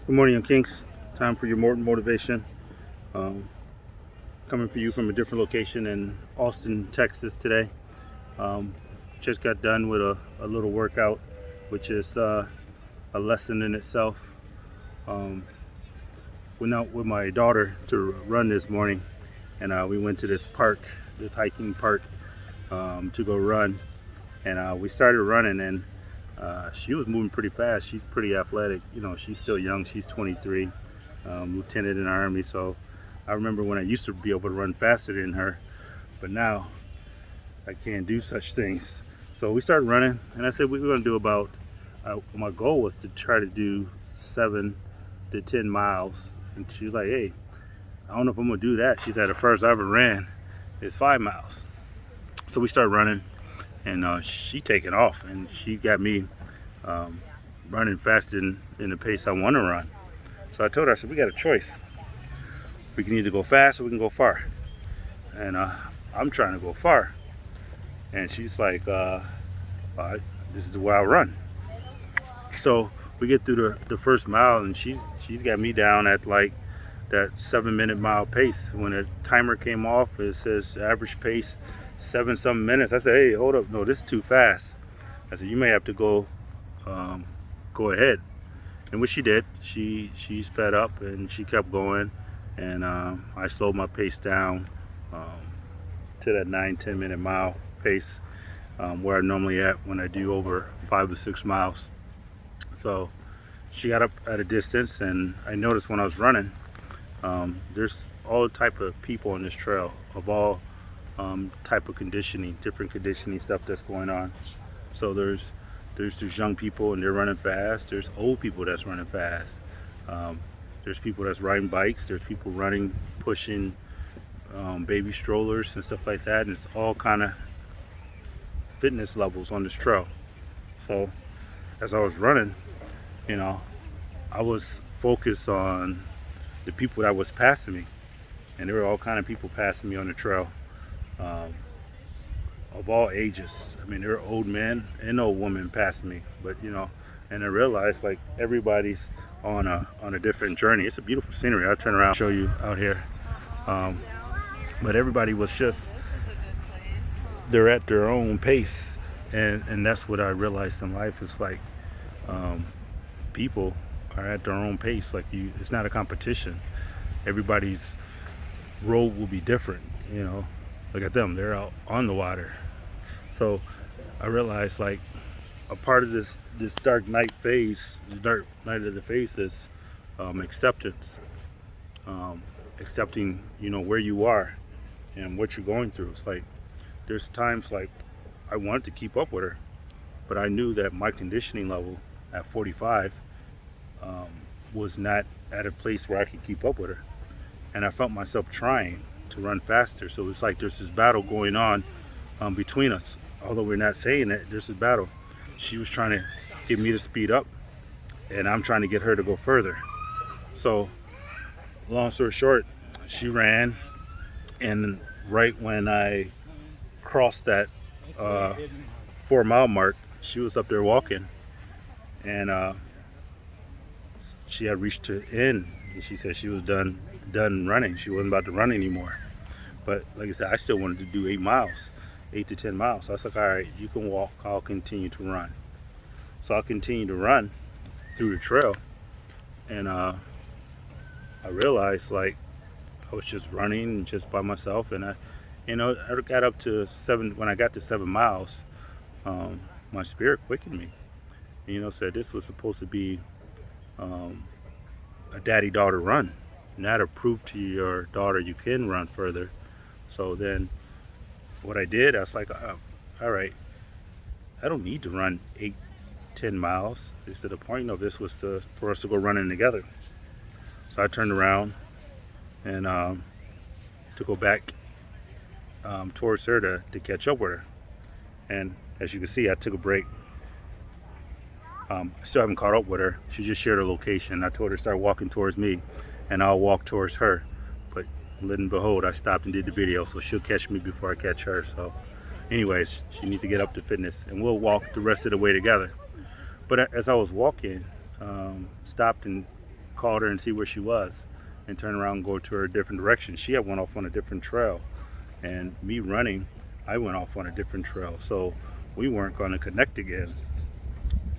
Good morning, Young Kings. Time for your motivation. Um, Coming for you from a different location in Austin, Texas today. Um, just got done with a little workout, which is a lesson in itself. Um, Went out with my daughter to run this morning, and we went to this park, this hiking park, to go run. And we started running, and she was moving pretty fast. She's pretty athletic. You know, she's still young. She's 23, lieutenant in the Army. So I remember when I used to be able to run faster than her, but now I can't do such things. So we started running, and I said we were going to do about, my goal was to try to do 7 to 10 miles. And she was like, hey, I don't know if I'm going to do that. She said, the first I ever ran is 5 miles. So we started running, and she taking off, and she got me um, running faster than the pace I want to run. So I told her, I said, we got a choice. We can either go fast or we can go far. And I'm trying to go far. And she's like, all right, this is the way I run. So we get through the first mile, and she's got me down at like that 7 minute mile pace. When the timer came off, it says average pace 7 some minutes. I said, hey, hold up, no, this is too fast. I said, you may have to um, go ahead. And what she did, she sped up and she kept going, and I slowed my pace down um, to that 9-10 minute mile pace, where I normally at when I do over 5 to 6 miles. So she got up at a distance, and I noticed when I was running, there's all type of people on this trail of all type of conditioning, different conditioning stuff that's going on. So there's young people and they're running fast. There's old people that's running fast. Um, there's people that's riding bikes. There's people running, pushing baby strollers and stuff like that. And it's all kind of fitness levels on this trail. So as I was running, you know, I was focused on the people that was passing me, and there were all kind of people passing me on the trail. Um, of all ages. I mean, there are old men and old women passing me, but and I realized like everybody's on a different journey. It's a beautiful scenery. I'll turn around and show you out here. Um, but everybody was just they're at their own pace, and that's what I realized in life is like um, people are at their own pace. Like it's not a competition. Everybody's road will be different. Look at them. They're out on the water. So I realized like a part of this dark night phase, the dark night of the phase is acceptance, accepting where you are and what you're going through. It's like there's times like I wanted to keep up with her, but I knew that my conditioning level at 45 um, was not at a place where I could keep up with her, and I felt myself trying to run faster. So it's like there's this battle going on between us. Although we're not saying it, there's this battle. She was trying to get me to speed up, and I'm trying to get her to go further. So, long story short, she ran, and right when I crossed that 4 mile mark, she was up there walking, and she had reached the end. And she said she was done running. She wasn't about to run anymore. But like I said, I still wanted to do 8 miles. 8 to 10 miles. So I was like, all right, you can walk, I'll continue to run. So I'll continue to run through the trail. And I realized like I was just running just by myself. And I got up to when I got to 7 miles, my spirit quickened me. And, said this was supposed to be a daddy-daughter run, not a prove to your daughter you can run further. So then what I did, I was like, all right, I don't need to run 8-10 miles. It's the point of this was for us to go running together. So I turned around and to go back towards her to catch up with her. And as you can see, I took a break. I still haven't caught up with her. She just shared her location. I told her to start walking towards me, and I'll walk towards her. But lo and behold, I stopped and did the video, so she'll catch me before I catch her. So anyways, she needs to get up to fitness, and we'll walk the rest of the way together. But as I was walking, stopped and called her and see where she was, and turn around and go to her a different direction. She had went off on a different trail, and me running, I went off on a different trail. So we weren't going to connect again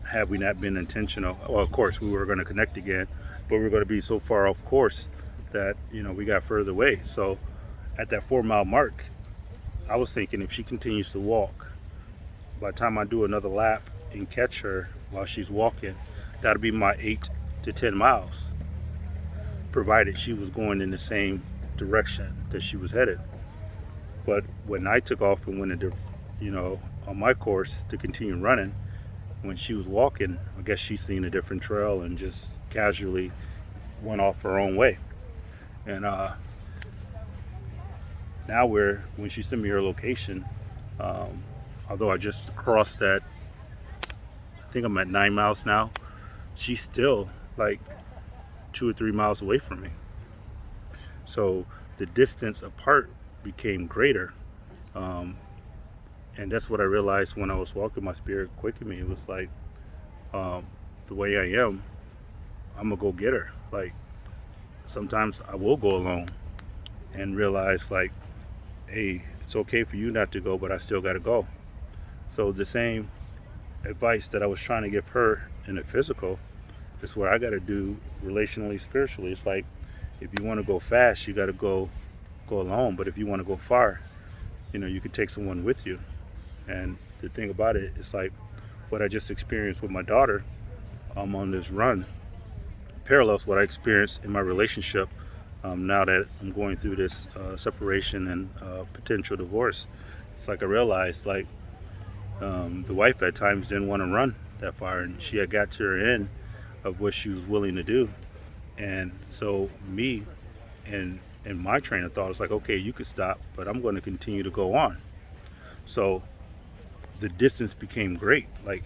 had we not been intentional. Well, of course, we were going to connect again, but we were going to be so far off course that we got further away. So at that 4 mile mark, I was thinking if she continues to walk, by the time I do another lap and catch her while she's walking, that'll be my 8 to 10 miles, provided she was going in the same direction that she was headed. But when I took off and went into, on my course to continue running, when she was walking, I guess she's seen a different trail and just casually went off her own way. And now when she sent me her location, although I just crossed that, I think I'm at 9 miles now, she's still like 2 or 3 miles away from me. So the distance apart became greater. And that's what I realized when I was walking. My spirit quickened me. It was like, the way I am, I'm gonna go get her. Like, sometimes I will go alone and realize, like, hey, it's okay for you not to go, but I still gotta go. So the same advice that I was trying to give her in the physical is what I gotta do relationally, spiritually. It's like, if you want to go fast, you gotta go alone. But if you want to go far, you could take someone with you. And the thing about it is, like, what I just experienced with my daughter on this run parallels what I experienced in my relationship, now that I'm going through this separation and potential divorce. It's like I realized, like, the wife at times didn't want to run that far, and she had got to her end of what she was willing to do. And so me and my train of thought is like, okay, you could stop, but I'm going to continue to go on. So the distance became great. Like,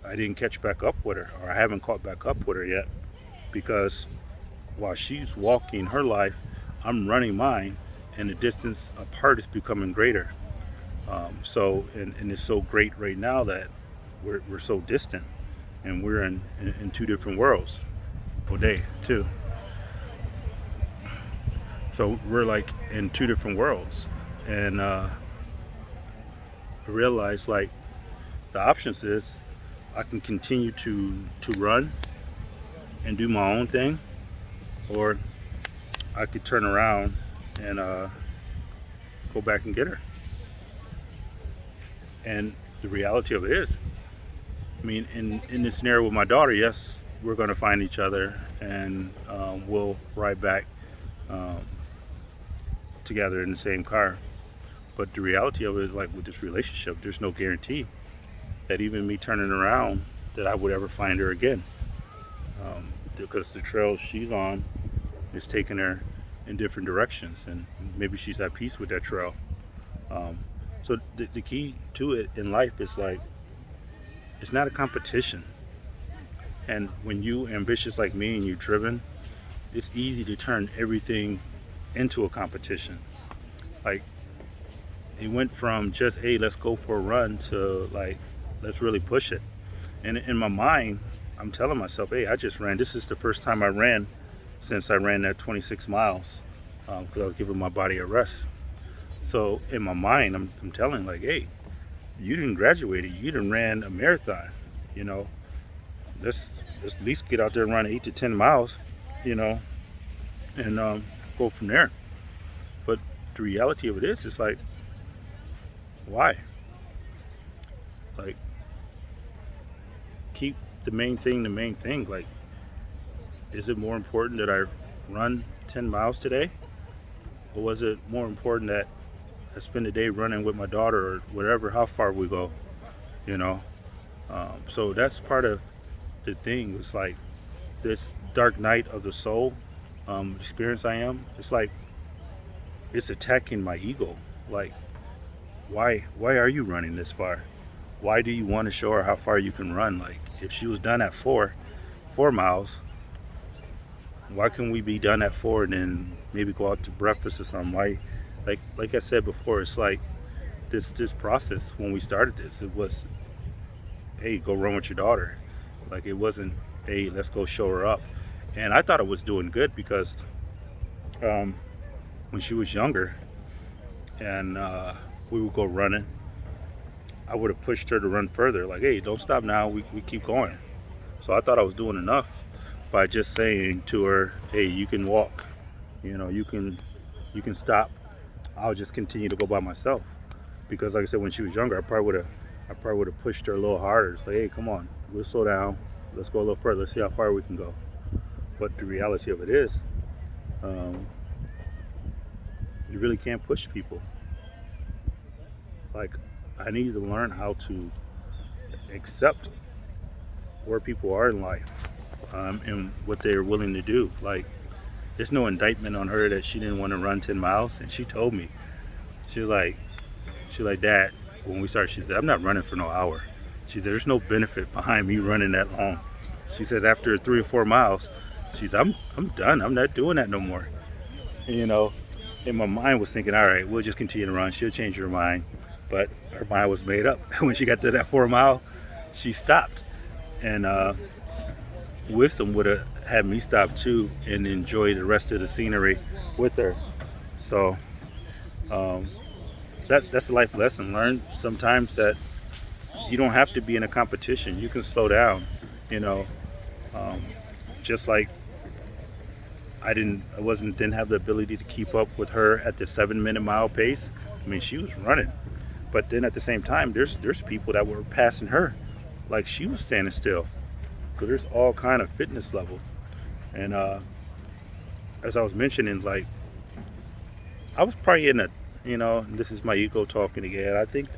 I didn't catch back up with her, or I haven't caught back up with her yet, because while she's walking her life, I'm running mine, and the distance apart is becoming greater. So it's so great right now that we're so distant, and we're in two different worlds. Day too. So we're like in two different worlds, and I realized, like, the options is I can continue to run and do my own thing, or I could turn around and go back and get her. And the reality of it is, I mean, in this scenario with my daughter, yes, we're going to find each other, and we'll ride back together in the same car. But the reality of it is, like, with this relationship, there's no guarantee that even me turning around that I would ever find her again, because the trail she's on is taking her in different directions, and maybe she's at peace with that trail. So the key to it in life is, like, it's not a competition. And when you ambitious like me and you're driven, it's easy to turn everything into a competition. Like, it went from just, hey, let's go for a run, to, like, let's really push it. And in my mind, I'm telling myself, hey, I just ran. This is the first time I ran since I ran that 26 miles, because I was giving my body a rest. So in my mind, I'm telling, like, hey, you didn't graduate. You didn't ran a marathon. Let's at least get out there and run 8 to 10 miles, and go from there. But the reality of it is, it's like, why? Like, keep the main thing the main thing. Like, is it more important that I run 10 miles today? Or was it more important that I spend the day running with my daughter, or whatever, how far we go, So that's part of the thing. It's like this dark night of the soul experience I am. It's like, it's attacking my ego. Like, why are you running this far? Why do you want to show her how far you can run? Like, if she was done at 4 miles, why can we be done at 4 and then maybe go out to breakfast or something? Why, like I said before, it's like this process. When we started this, it was, hey, go run with your daughter. Like, it wasn't, hey, let's go show her up. And I thought I was doing good because um, when she was younger and we would go running, I would have pushed her to run further. Like, hey, don't stop now. We keep going. So I thought I was doing enough by just saying to her, hey, you can walk. You can stop. I'll just continue to go by myself. Because like I said, when she was younger, I probably would have pushed her a little harder. Say, hey, come on, we'll slow down. Let's go a little further. Let's see how far we can go. But the reality of it is, um, you really can't push people. Like, I need to learn how to accept where people are in life, and what they're willing to do. Like, there's no indictment on her that she didn't want to run 10 miles. And she told me, she was like, Dad, when we started, she said, I'm not running for no hour. She said, there's no benefit behind me running that long. She says, after 3 or 4 miles, she's, I'm done. I'm not doing that no more. And, and my mind was thinking, all right, we'll just continue to run. She'll change her mind. But her mind was made up. When she got to that 4 mile, she stopped. And wisdom would have had me stop too and enjoy the rest of the scenery with her. So um, that's a life lesson. Learn sometimes that you don't have to be in a competition. You can slow down. You know, um, just like didn't have the ability to keep up with her at the 7 minute mile pace. I mean, she was running, but then at the same time, there's people that were passing her, like she was standing still. So there's all kind of fitness level. And as I was mentioning, like I was probably in this is my ego talking again. I think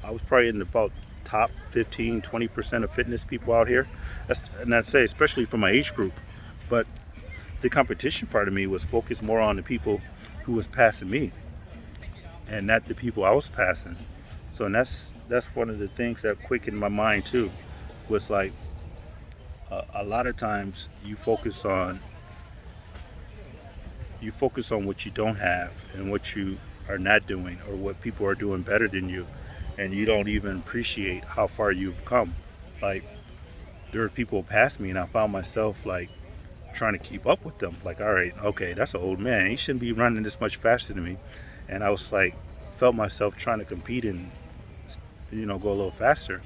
I was probably in about top 15, 20% of fitness people out here. And I'd say especially for my age group. But the competition part of me was focused more on the people who was passing me and not the people I was passing. So and that's one of the things that quickened my mind too, was like a lot of times you focus on what you don't have and what you are not doing or what people are doing better than you, and you don't even appreciate how far you've come. Like, there were people past me and I found myself like trying to keep up with them. Like, all right, okay, that's an old man, he shouldn't be running this much faster than me. And I was like, felt myself trying to compete and go a little faster.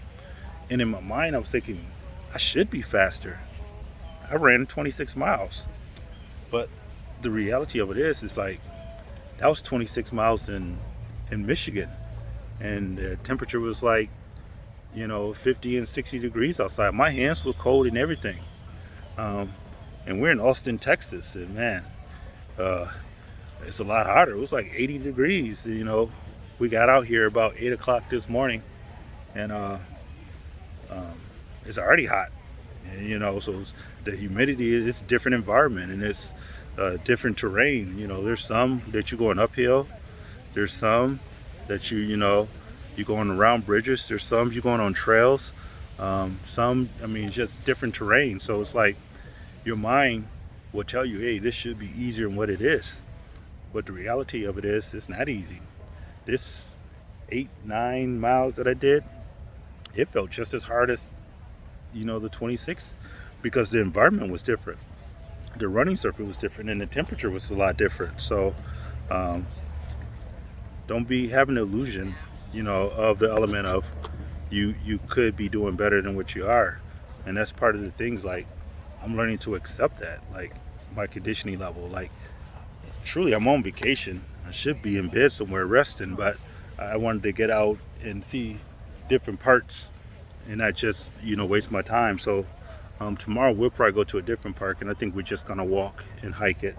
And in my mind I was thinking, I should be faster. I ran 26 miles. But the reality of it is like that was 26 miles in Michigan, and the temperature was like 50 and 60 degrees outside. My hands were cold and everything. Um, and we're in Austin, Texas, and man, uh, it's a lot hotter. It was like 80 degrees. We got out here about 8 o'clock this morning, and um, it's already hot. And, so the humidity is different environment, and it's different terrain. There's some that you're going uphill. There's some that you're going around bridges. There's some you're going on trails. Some, I mean, just different terrain. So it's like your mind will tell you, hey, this should be easier than what it is. But the reality of it is, it's not easy. This 8, 9 miles that I did, it felt just as hard as the 26, because the environment was different, the running circuit was different, and the temperature was a lot different. So um, don't be having the illusion of the element of you could be doing better than what you are. And that's part of the things. Like, I'm learning to accept that, like my conditioning level. Like, truly, I'm on vacation. I should be in bed somewhere resting, but I wanted to get out and see different parts and not just waste my time. So tomorrow we'll probably go to a different park, and I think we're just gonna walk and hike it,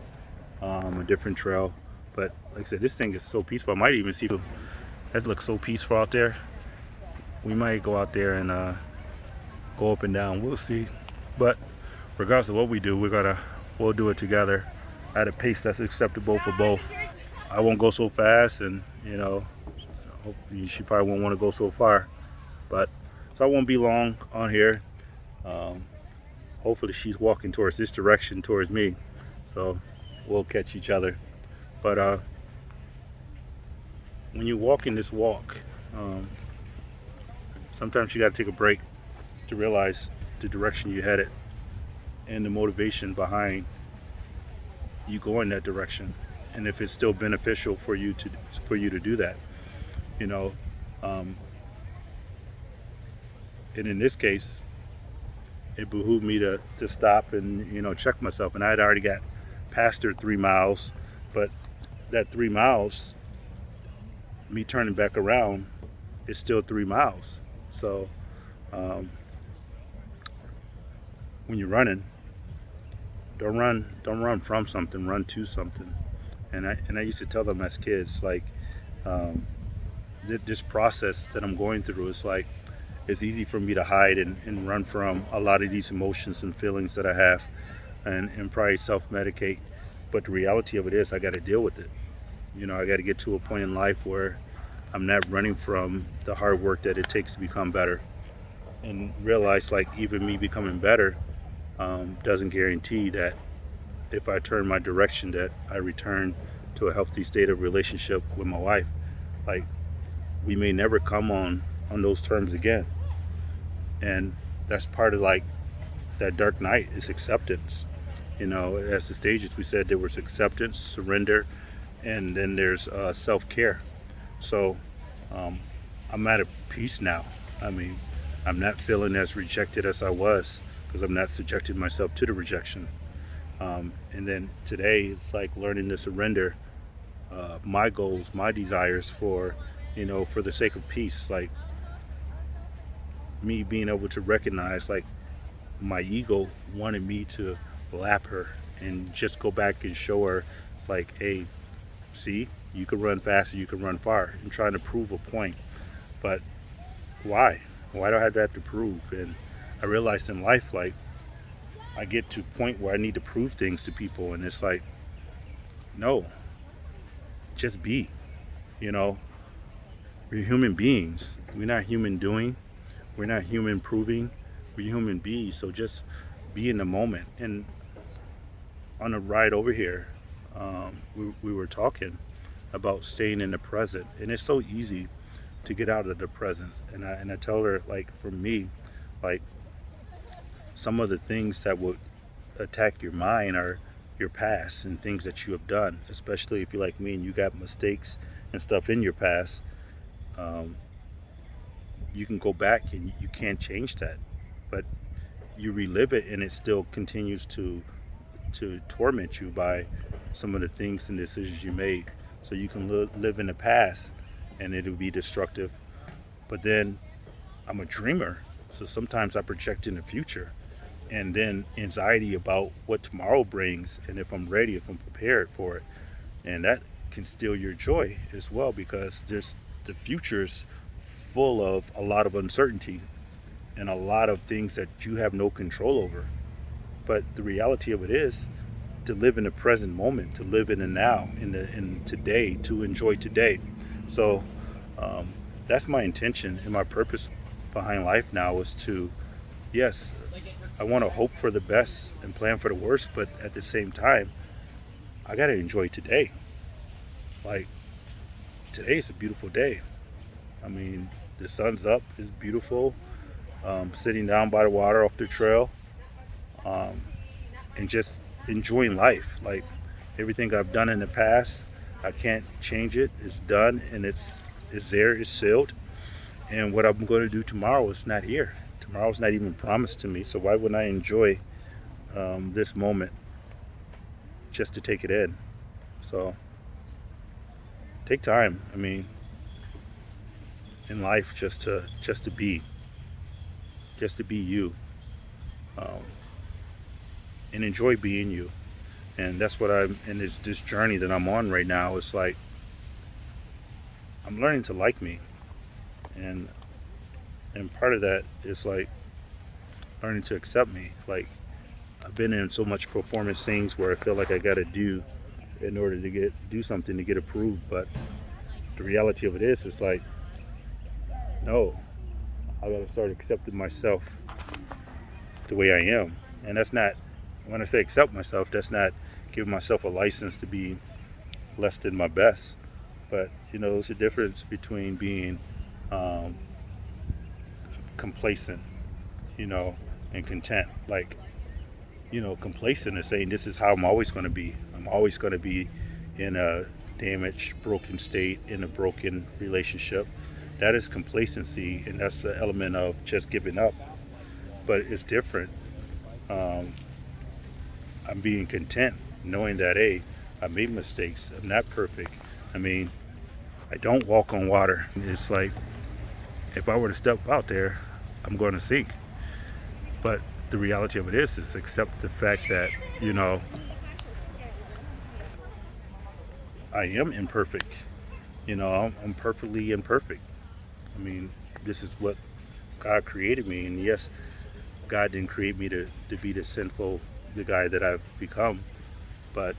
a different trail. But like I said, this thing is so peaceful. I might even see that looks so peaceful out there. We might go out there and go up and down. We'll see. But regardless of what we do, we'll do it together at a pace that's acceptable for both. I won't go so fast, and she probably won't want to go so far. But so I won't be long on here. Hopefully she's walking towards this direction, towards me, so we'll catch each other. But when you walk in this walk, sometimes you got to take a break to realize the direction you're headed. and the motivation behind you going that direction, and if it's still beneficial for you to do that, you know. Um, and in this case, it behooved me to stop and check myself. And I had already got past her 3 miles, but that 3 miles, me turning back around, is still 3 miles. So um, when you're running, don't run from something, run to something. And I used to tell them as kids, like, um, this process that I'm going through is like, it's easy for me to hide and run from a lot of these emotions and feelings that I have, and probably self-medicate. But the reality of it is, I got to deal with it. I got to get to a point in life where I'm not running from the hard work that it takes to become better, and realize, like, even me becoming better doesn't guarantee that if I turn my direction, that I return to a healthy state of relationship with my wife. Like, we may never come on those terms again, and that's part of, like, that dark night is acceptance. As the stages, we said there was acceptance, surrender, and then there's self-care. So um, I'm at a peace now. I mean, I'm not feeling as rejected as I was, because I'm not subjecting myself to the rejection. And then today, it's like learning to surrender my goals, my desires, for the sake of peace. Like, me being able to recognize, like, my ego wanted me to lap her and just go back and show her, like, hey, see, you can run fast and you can run far, and trying to prove a point. But why do I have that to prove? And I realized in life, like, I get to a point where I need to prove things to people, and it's like, no, just be. you know we're human beings. We're not human doing, we're not human proving, we're human beings. So just be in the moment. And on a ride over here, we were talking about staying in the present, and it's so easy to get out of the present. And I tell her, like, for me, like, some of the things that would attack your mind are your past and things that you have done, especially if you're like me and you got mistakes and stuff in your past. um, you can go back and you can't change that, but you relive it and it still continues to torment you by some of the things and decisions you made. So you can live in the past and it'll be destructive. But then I'm a dreamer, so sometimes I project in the future, and then anxiety about what tomorrow brings, and if I'm ready, if I'm prepared for it. And that can steal your joy as well, because there's the future's full of a lot of uncertainty and a lot of things that you have no control over. But the reality of it is to live in the present moment, to live in the now, in today, to enjoy today. So um, that's my intention and my purpose behind life now, is to, yes, I want to hope for the best and plan for the worst, but at the same time, I got to enjoy today. Like, today is a beautiful day. I mean, the sun's up, it's beautiful. Sitting down by the water off the trail, um, and just enjoying life. Like, everything I've done in the past, I can't change it. It's done, and it's there. It's sealed. And what I'm going to do tomorrow is not here. Tomorrow's not even promised to me. So why wouldn't I enjoy this moment just to take it in? So take time. I mean, in life, just to be you, um, and enjoy being you. And that's what I'm in this journey that I'm on right now. It's like I'm learning to like me, and part of that is, like, learning to accept me. Like, I've been in so much performance things where I feel like I got to do in order to do something to get approved. But the reality of it is, it's like, no, I got to start accepting myself the way I am. And that's not, when I say accept myself, that's not giving myself a license to be less than my best. But there's a difference between being um, complacent, and content. Like, complacent and saying this is how I'm always going to be. I'm always going to be in a damaged, broken state, in a broken relationship. That is complacency, and that's the element of just giving up. But it's different. Um, I'm being content knowing that, hey, I made mistakes. I'm not perfect. I mean, I don't walk on water. It's like if I were to step out there, I'm going to sink. But the reality of it is accept the fact that, I am imperfect. I'm perfectly imperfect. I mean, this is what God created me. And yes, God didn't create me to be the guy that I've become. But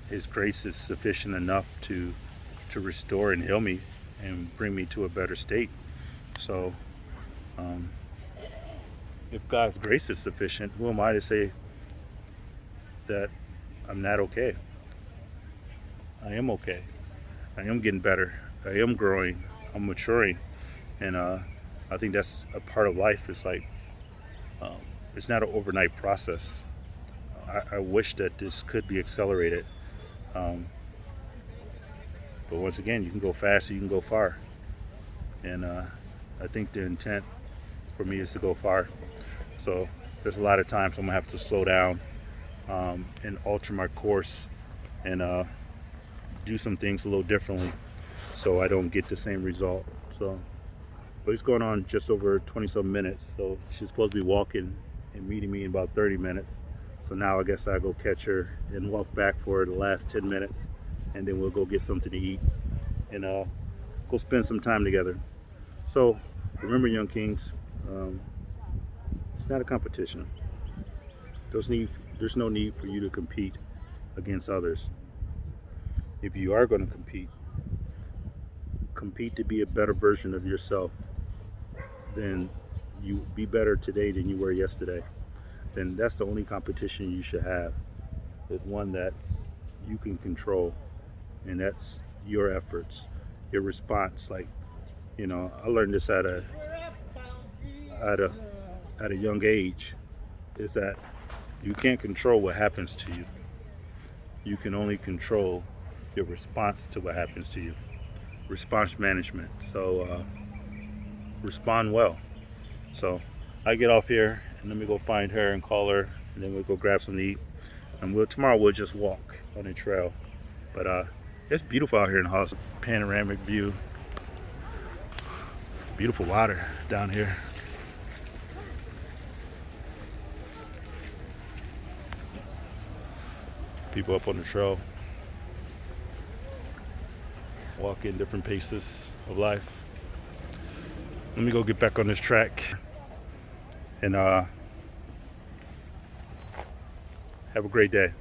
His grace is sufficient enough to restore and heal me and bring me to a better state. So, um, if God's grace is sufficient, who am I to say that I'm not okay? I am okay. I am getting better. I am growing. I'm maturing, and I think that's a part of life. It's like um, it's not an overnight process. I wish that this could be accelerated, um, but once again, you can go fast, you can go far, and I think the intent for me is to go far. So there's a lot of times I'm gonna have to slow down and alter my course and do some things a little differently so I don't get the same result. So, but it's going on just over 20 some minutes. So she's supposed to be walking and meeting me in about 30 minutes. So now I guess I go catch her and walk back for the last 10 minutes, and then we'll go get something to eat and go spend some time together. So remember, young kings, um, it's not a competition. There's no need for you to compete against others. If you are going to compete to be a better version of yourself, then you be better today than you were yesterday. Then that's the only competition you should have, is one that you can control, and that's your efforts, your response. Like, I learned this at a at a young age, is that you can't control what happens to you. You can only control your response to what happens to you. Response management. So respond well. So I get off here and let me go find her and call her, and then we'll go grab some to eat. And tomorrow we'll just walk on the trail. But it's beautiful out here in the house. Panoramic view. Beautiful water down here. People up on the trail, walking different paces of life. Let me go get back on this track and have a great day.